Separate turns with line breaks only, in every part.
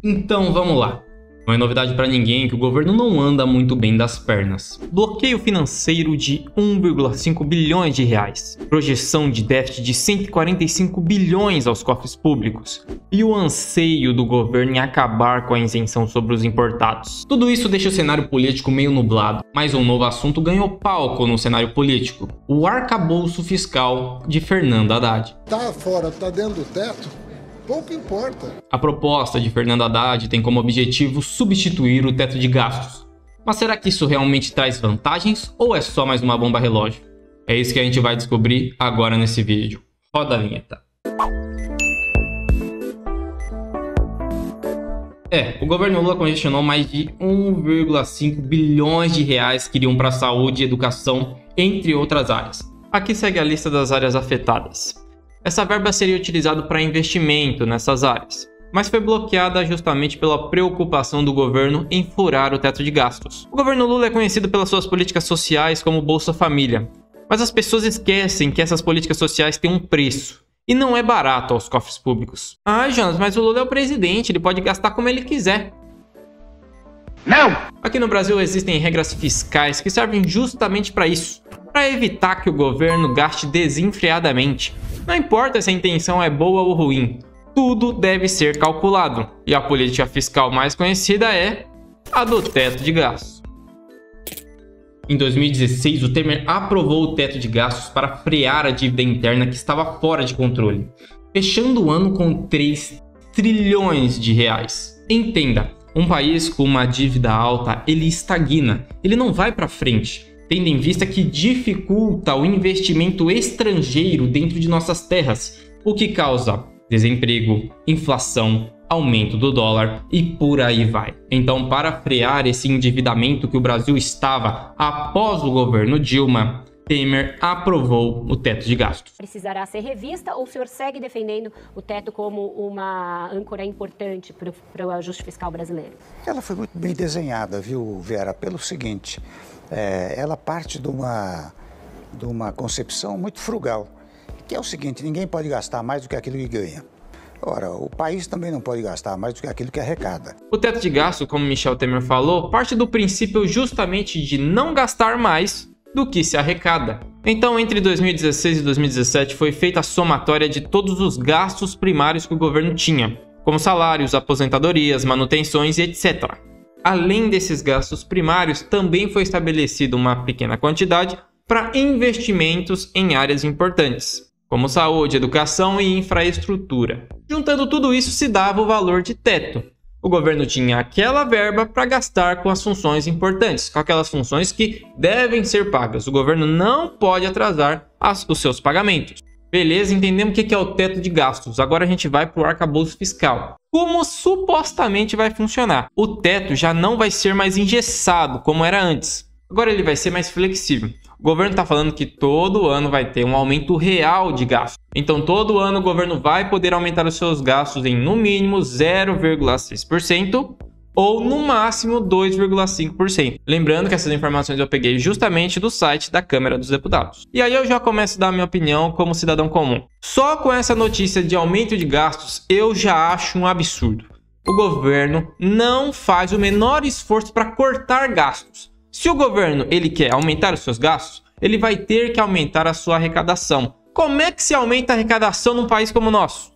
Então vamos lá. Não é novidade para ninguém que o governo não anda muito bem das pernas. Bloqueio financeiro de 1,5 bilhões de reais, projeção de déficit de 145 bilhões aos cofres públicos e o anseio do governo em acabar com a isenção sobre os importados. Tudo isso deixa o cenário político meio nublado, mas um novo assunto ganhou palco no cenário político: o arcabouço fiscal de Fernando Haddad.
Tá fora, tá dentro do teto? Pouco importa.
A proposta de Fernando Haddad tem como objetivo substituir o teto de gastos. Mas será que isso realmente traz vantagens ou é só mais uma bomba relógio? É isso que a gente vai descobrir agora nesse vídeo. Roda a vinheta. O governo Lula congestionou mais de 1,5 bilhões de reais que iriam para saúde e educação, entre outras áreas. Aqui segue a lista das áreas afetadas. Essa verba seria utilizada para investimento nessas áreas, mas foi bloqueada justamente pela preocupação do governo em furar o teto de gastos. O governo Lula é conhecido pelas suas políticas sociais como Bolsa Família, mas as pessoas esquecem que essas políticas sociais têm um preço, e não é barato aos cofres públicos. Ah, Jonas, mas o Lula é o presidente, ele pode gastar como ele quiser. Não! Aqui no Brasil existem regras fiscais que servem justamente para isso, para evitar que o governo gaste desenfreadamente. Não importa se a intenção é boa ou ruim, tudo deve ser calculado. E a política fiscal mais conhecida é a do teto de gastos. Em 2016, o Temer aprovou o teto de gastos para frear a dívida interna que estava fora de controle, fechando o ano com 3 trilhões de reais. Entenda, um país com uma dívida alta, ele estagna, ele não vai para frente, tendo em vista que dificulta o investimento estrangeiro dentro de nossas terras, o que causa desemprego, inflação, aumento do dólar e por aí vai. Então, para frear esse endividamento que o Brasil estava após o governo Dilma, Temer aprovou o teto de gastos.
Precisará ser revista ou o senhor segue defendendo o teto como uma âncora importante para o ajuste fiscal brasileiro?
Ela foi muito bem desenhada, viu, Vera? Pelo seguinte, ela parte de uma concepção muito frugal, que é o seguinte: ninguém pode gastar mais do que aquilo que ganha. Ora, o país também não pode gastar mais do que aquilo que arrecada.
O teto de gasto, como Michel Temer falou, parte do princípio justamente de não gastar mais do que se arrecada. Então, entre 2016 e 2017 foi feita a somatória de todos os gastos primários que o governo tinha, como salários, aposentadorias, manutenções e etc. Além desses gastos primários, também foi estabelecida uma pequena quantidade para investimentos em áreas importantes, como saúde, educação e infraestrutura. Juntando tudo isso se dava o valor de teto. O governo tinha aquela verba para gastar com as funções importantes, com aquelas funções que devem ser pagas. O governo não pode atrasar os seus pagamentos. Beleza, entendemos o que é o teto de gastos. Agora a gente vai para o arcabouço fiscal. Como supostamente vai funcionar? O teto já não vai ser mais engessado como era antes. Agora ele vai ser mais flexível. O governo está falando que todo ano vai ter um aumento real de gastos. Então, todo ano o governo vai poder aumentar os seus gastos em, no mínimo, 0,6% ou, no máximo, 2,5%. Lembrando que essas informações eu peguei justamente do site da Câmara dos Deputados. E aí eu já começo a dar a minha opinião como cidadão comum. Só com essa notícia de aumento de gastos, eu já acho um absurdo. O governo não faz o menor esforço para cortar gastos. Se o governo ele quer aumentar os seus gastos, ele vai ter que aumentar a sua arrecadação. Como é que se aumenta a arrecadação num país como o nosso?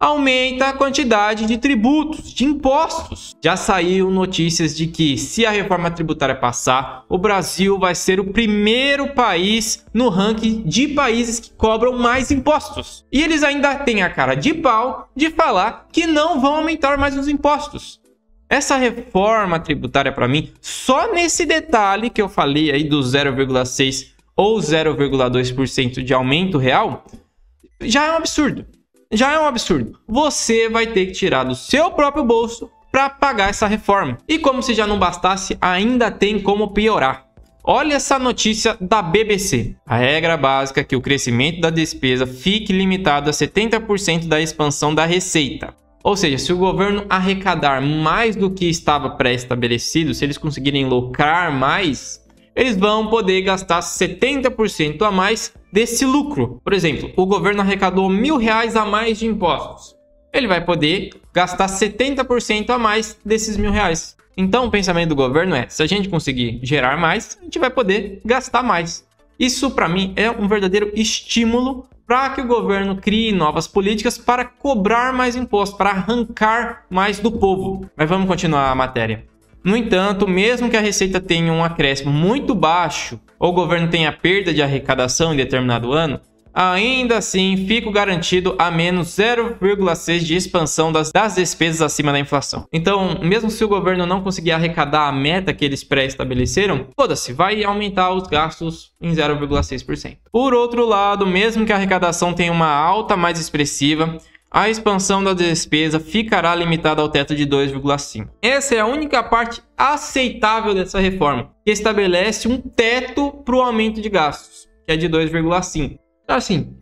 Aumenta a quantidade de tributos, de impostos. Já saiu notícias de que, se a reforma tributária passar, o Brasil vai ser o primeiro país no ranking de países que cobram mais impostos. E eles ainda têm a cara de pau de falar que não vão aumentar mais os impostos. Essa reforma tributária, para mim, só nesse detalhe que eu falei aí do 0,6% ou 0,2% de aumento real, já é um absurdo. Já é um absurdo. Você vai ter que tirar do seu próprio bolso para pagar essa reforma. E como se já não bastasse, ainda tem como piorar. Olha essa notícia da BBC. A regra básica é que o crescimento da despesa fique limitado a 70% da expansão da receita. Ou seja, se o governo arrecadar mais do que estava pré-estabelecido, se eles conseguirem lucrar mais, eles vão poder gastar 70% a mais desse lucro. Por exemplo, o governo arrecadou R$1.000 a mais de impostos. ele vai poder gastar 70% a mais desses R$1.000. Então, o pensamento do governo é, se a gente conseguir gerar mais, a gente vai poder gastar mais. Isso, para mim, é um verdadeiro estímulo para que o governo crie novas políticas para cobrar mais impostos, para arrancar mais do povo. Mas vamos continuar a matéria. No entanto, mesmo que a receita tenha um acréscimo muito baixo, ou o governo tenha perda de arrecadação em determinado ano, ainda assim fica garantido a menos 0,6% de expansão das despesas acima da inflação. Então, mesmo se o governo não conseguir arrecadar a meta que eles pré-estabeleceram, foda-se, vai aumentar os gastos em 0,6%. Por outro lado, mesmo que a arrecadação tenha uma alta mais expressiva, a expansão da despesa ficará limitada ao teto de 2,5%. Essa é a única parte aceitável dessa reforma, que estabelece um teto para o aumento de gastos, que é de 2,5%. Então, assim,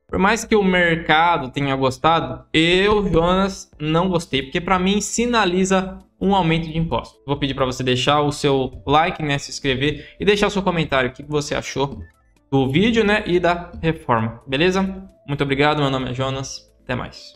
por mais que o mercado tenha gostado, eu, Jonas, não gostei, porque para mim sinaliza um aumento de impostos. Vou pedir para você deixar o seu like, né, se inscrever e deixar o seu comentário, o que você achou do vídeo, né, e da reforma, beleza? Muito obrigado, meu nome é Jonas, até mais.